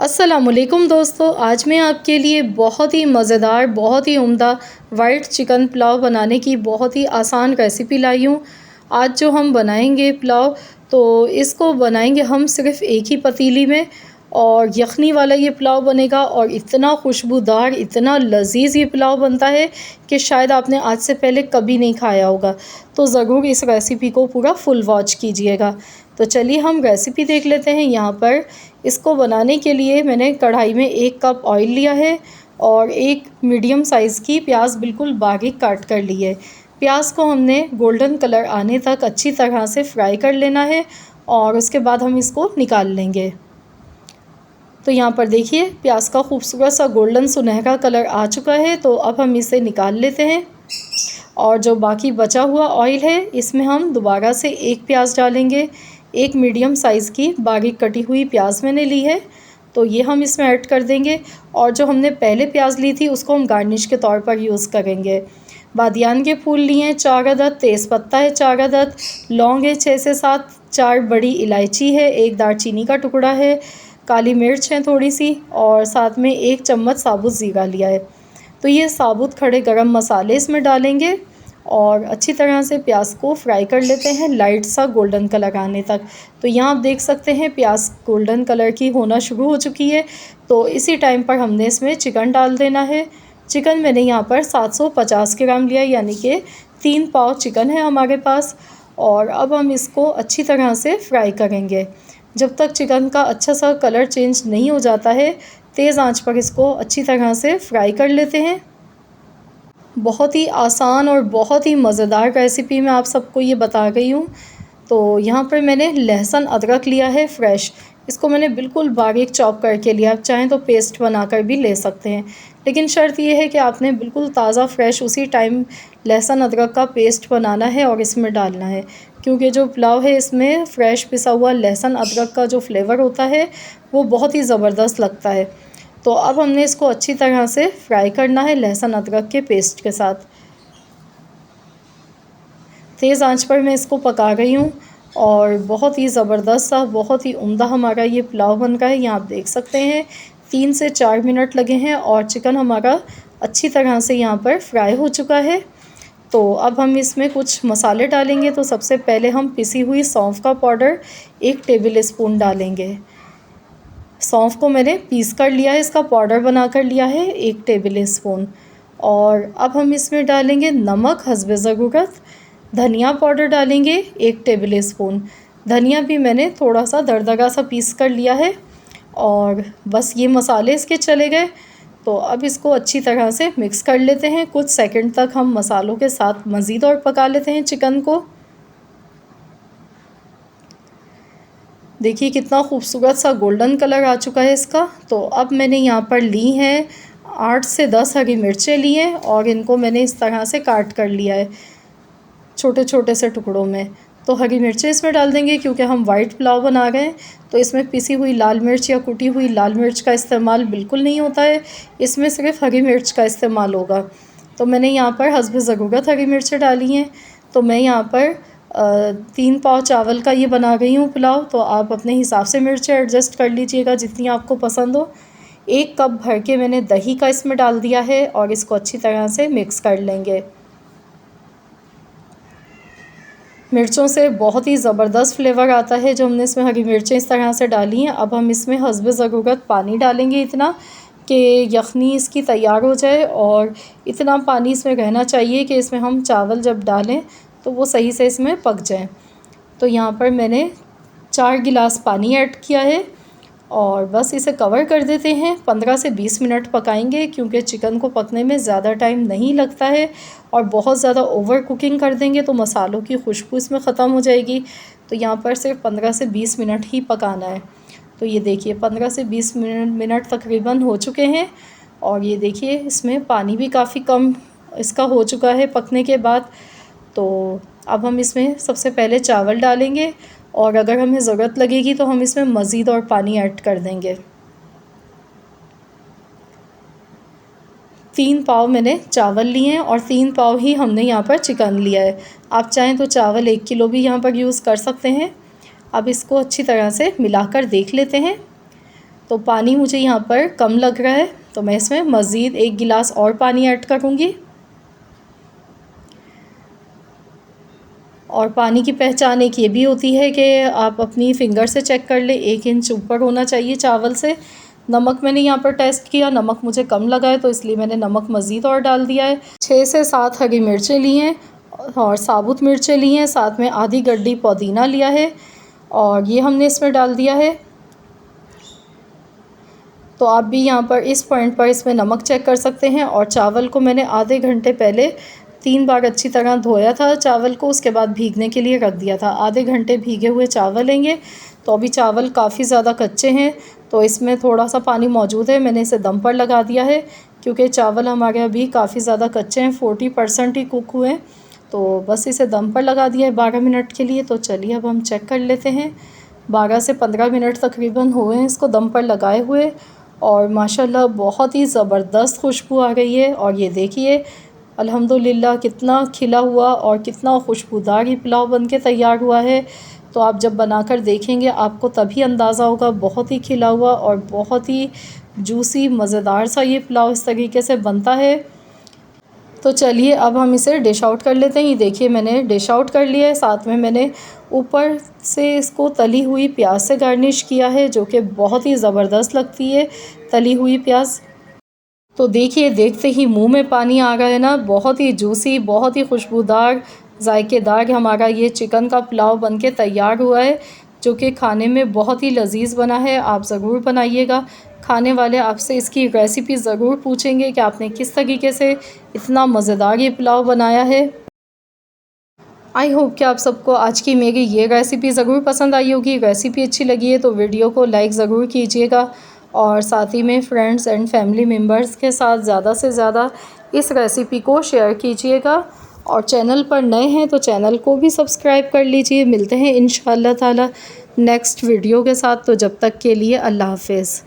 अस्सलामुअलैकुम दोस्तों, आज मैं आपके लिए बहुत ही मज़ेदार, बहुत ही उम्दा वाइट चिकन पुलाव बनाने की बहुत ही आसान रेसिपी लाई हूँ। आज जो हम बनाएंगे पुलाव, तो इसको बनाएंगे हम सिर्फ़ एक ही पतीली में, और यखनी वाला ये पुलाव बनेगा और इतना खुशबूदार, इतना लज़ीज़ ये पुलाव बनता है कि शायद आपने आज से पहले कभी नहीं खाया होगा। तो ज़रूर इस रेसिपी को पूरा फुल वॉच कीजिएगा। तो चलिए हम रेसिपी देख लेते हैं। यहाँ पर इसको बनाने के लिए मैंने कढ़ाई में 1 कप ऑयल लिया है और एक मीडियम साइज़ की प्याज बिल्कुल बारीक काट कर ली है। प्याज को हमने गोल्डन कलर आने तक अच्छी तरह से फ्राई कर लेना है और उसके बाद हम इसको निकाल लेंगे। तो यहाँ पर देखिए प्याज का खूबसूरत सा गोल्डन सुनहरा कलर आ चुका है। तो अब हम इसे निकाल लेते हैं और जो बाकी बचा हुआ ऑयल है इसमें हम दोबारा से एक प्याज डालेंगे। एक मीडियम साइज़ की बारीक कटी हुई प्याज मैंने ली है, तो ये हम इसमें ऐड कर देंगे। और जो हमने पहले प्याज ली थी उसको हम गार्निश के तौर पर यूज़ करेंगे। बादियान के फूल लिए हैं 4 अदद, तेज़पत्ता है 4 अदद, लौंग है 6 से 7, 4 बड़ी इलायची है, 1 दालचीनी का टुकड़ा है, काली मिर्च है थोड़ी सी, और साथ में 1 चम्मच साबुत ज़ीरा लिया है। तो ये साबुत खड़े गरम मसाले इसमें डालेंगे और अच्छी तरह से प्याज को फ्राई कर लेते हैं लाइट सा गोल्डन कलर आने तक। तो यहाँ आप देख सकते हैं प्याज गोल्डन कलर की होना शुरू हो चुकी है। तो इसी टाइम पर हमने इसमें चिकन डाल देना है। चिकन मैंने यहाँ पर 750 ग्राम लिया, यानी कि 3 पाव चिकन है हमारे पास। और अब हम इसको अच्छी तरह से फ्राई करेंगे जब तक चिकन का अच्छा सा कलर चेंज नहीं हो जाता है। तेज़ आंच पर इसको अच्छी तरह से फ्राई कर लेते हैं। बहुत ही आसान और बहुत ही मज़ेदार रेसिपी मैं आप सबको ये बता रही हूँ। तो यहाँ पर मैंने लहसुन अदरक लिया है फ्रेश। इसको मैंने बिल्कुल बारीक चॉप करके लिया। आप चाहें तो पेस्ट बनाकर भी ले सकते हैं, लेकिन शर्त ये है कि आपने बिल्कुल ताज़ा फ्रेश उसी टाइम लहसुन अदरक का पेस्ट बनाना है और इसमें डालना है, क्योंकि जो पुलाव है इसमें फ़्रेश पिसा हुआ लहसुन अदरक का जो फ्लेवर होता है वो बहुत ही ज़बरदस्त लगता है। तो अब हमने इसको अच्छी तरह से फ्राई करना है लहसुन अदरक के पेस्ट के साथ। तेज़ आंच पर मैं इसको पका रही हूँ और बहुत ही ज़बरदस्त सा, बहुत ही उम्दा हमारा ये पुलाव बन रहा है। यहाँ आप देख सकते हैं 3 से 4 मिनट लगे हैं और चिकन हमारा अच्छी तरह से यहाँ पर फ्राई हो चुका है। तो अब हम इसमें कुछ मसाले डालेंगे। तो सबसे पहले हम पिसी हुई सौंफ का पाउडर 1 टेबल स्पून डालेंगे। सौंफ को मैंने पीस कर लिया है, इसका पाउडर बना कर लिया है 1 टेबल स्पून। और अब हम इसमें डालेंगे नमक हस्बे ज़रूरत। धनिया पाउडर डालेंगे 1 टेबल स्पून। धनिया भी मैंने थोड़ा सा दरदरा सा पीस कर लिया है। और बस ये मसाले इसके चले गए। तो अब इसको अच्छी तरह से मिक्स कर लेते हैं। कुछ सेकंड तक हम मसालों के साथ मज़ीद और पका लेते हैं चिकन को। देखिए कितना खूबसूरत सा गोल्डन कलर आ चुका है इसका। तो अब मैंने यहाँ पर ली हैं 8 से 10 हरी मिर्चें ली हैं और इनको मैंने इस तरह से काट कर लिया है छोटे छोटे से टुकड़ों में। तो हरी मिर्चें इसमें डाल देंगे क्योंकि हम वाइट पुलाव बना रहे हैं। तो इसमें पिसी हुई लाल मिर्च या कुटी हुई लाल मिर्च का इस्तेमाल बिल्कुल नहीं होता है, इसमें सिर्फ हरी मिर्च का इस्तेमाल होगा। तो मैंने यहाँ पर हस्बे ज़रूरत हरी मिर्चें डाली हैं। तो मैं यहाँ पर 3 पाव चावल का ये बना रही हूँ पुलाव। तो आप अपने हिसाब से मिर्चें एडजस्ट कर लीजिएगा जितनी आपको पसंद हो। 1 कप भर के मैंने दही का इसमें डाल दिया है और इसको अच्छी तरह से मिक्स कर लेंगे। मिर्चों से बहुत ही ज़बरदस्त फ्लेवर आता है जो हमने इसमें हरी मिर्चें इस तरह से डाली हैं। अब हम इसमें हस्बे ज़रूरत पानी डालेंगे, इतना कि यखनी इसकी तैयार हो जाए। और इतना पानी इसमें रहना चाहिए कि इसमें हम चावल जब डालें तो वो सही से इसमें पक जाएं। तो यहाँ पर मैंने 4 गिलास पानी ऐड किया है और बस इसे कवर कर देते हैं। 15 से 20 मिनट पकाएंगे क्योंकि चिकन को पकने में ज़्यादा टाइम नहीं लगता है। और बहुत ज़्यादा ओवर कुकिंग कर देंगे तो मसालों की खुशबू इसमें ख़त्म हो जाएगी। तो यहाँ पर सिर्फ 15 से 20 मिनट ही पकाना है। तो ये देखिए 15 से 20 मिनट तकरीबन हो चुके हैं। और ये देखिए इसमें पानी भी काफ़ी कम इसका हो चुका है पकने के बाद। तो अब हम इसमें सबसे पहले चावल डालेंगे और अगर हमें ज़रूरत लगेगी तो हम इसमें मज़ीद और पानी ऐड कर देंगे। 3 पाव मैंने चावल लिए हैं और 3 पाव ही हमने यहाँ पर चिकन लिया है। आप चाहें तो चावल 1 किलो भी यहाँ पर यूज़ कर सकते हैं। अब इसको अच्छी तरह से मिलाकर देख लेते हैं। तो पानी मुझे यहाँ पर कम लग रहा है, तो मैं इसमें मज़ीद 1 गिलास और पानी ऐड करूँगी। और पानी की पहचान एक ये भी होती है कि आप अपनी फ़िंगर से चेक कर लें, 1 इंच ऊपर होना चाहिए चावल से। नमक मैंने यहाँ पर टेस्ट किया, नमक मुझे कम लगा है, तो इसलिए मैंने नमक मज़ीद और डाल दिया है। 6 से 7 हरी मिर्चें ली हैं और साबुत मिर्चें ली हैं, साथ में आधी गड्डी पुदीना लिया है और ये हमने इसमें डाल दिया है। तो आप भी यहाँ पर इस पॉइंट पर इसमें नमक चेक कर सकते हैं। और चावल को मैंने आधे घंटे पहले 3 बार अच्छी तरह धोया था चावल को, उसके बाद भीगने के लिए रख दिया था। आधे घंटे भीगे हुए चावल लेंगे। तो अभी चावल काफ़ी ज़्यादा कच्चे हैं, तो इसमें थोड़ा सा पानी मौजूद है, मैंने इसे दम पर लगा दिया है क्योंकि चावल हमारे अभी काफ़ी ज़्यादा कच्चे हैं, 40% ही कुक हुए हैं। तो बस इसे दम पर लगा दिया है 12 मिनट के लिए। तो चलिए अब हम चेक कर लेते हैं। 12 से 15 मिनट तकरीबन हुए हैं इसको दम पर लगाए हुए और माशाल्लाह बहुत ही ज़बरदस्त खुशबू आ रही है। और ये देखिए अल्हम्दुलिल्लाह कितना खिला हुआ और कितना खुशबूदार ये पुलाव बनके तैयार हुआ है। तो आप जब बनाकर देखेंगे आपको तभी अंदाज़ा होगा, बहुत ही खिला हुआ और बहुत ही जूसी मज़ेदार सा ये पुलाव इस तरीके से बनता है। तो चलिए अब हम इसे डिश आउट कर लेते हैं। ये देखिए मैंने डिश आउट कर लिया है, साथ में मैंने ऊपर से इसको तली हुई प्याज से गार्निश किया है, जो कि बहुत ही ज़बरदस्त लगती है तली हुई प्याज। तो देखिए देखते ही मुंह में पानी आ गया है ना, बहुत ही जूसी, बहुत ही खुशबूदार, जायकेदार हमारा ये चिकन का पुलाव बनके तैयार हुआ है, जो कि खाने में बहुत ही लजीज बना है। आप ज़रूर बनाइएगा। खाने वाले आपसे इसकी रेसिपी ज़रूर पूछेंगे कि आपने किस तरीके से इतना मज़ेदार ये पुलाव बनाया है। आई होप कि आप सबको आज की मेरी ये रेसिपी ज़रूर पसंद आई होगी। रेसिपी अच्छी लगी है तो वीडियो को लाइक ज़रूर कीजिएगा और साथ ही में फ्रेंड्स एंड फैमिली मेम्बर्स के साथ ज़्यादा से ज़्यादा इस रेसिपी को शेयर कीजिएगा। और चैनल पर नए हैं तो चैनल को भी सब्सक्राइब कर लीजिए। मिलते हैं इंशाअल्लाह ताला नेक्स्ट वीडियो के साथ। तो जब तक के लिए अल्लाह हाफ़िज़।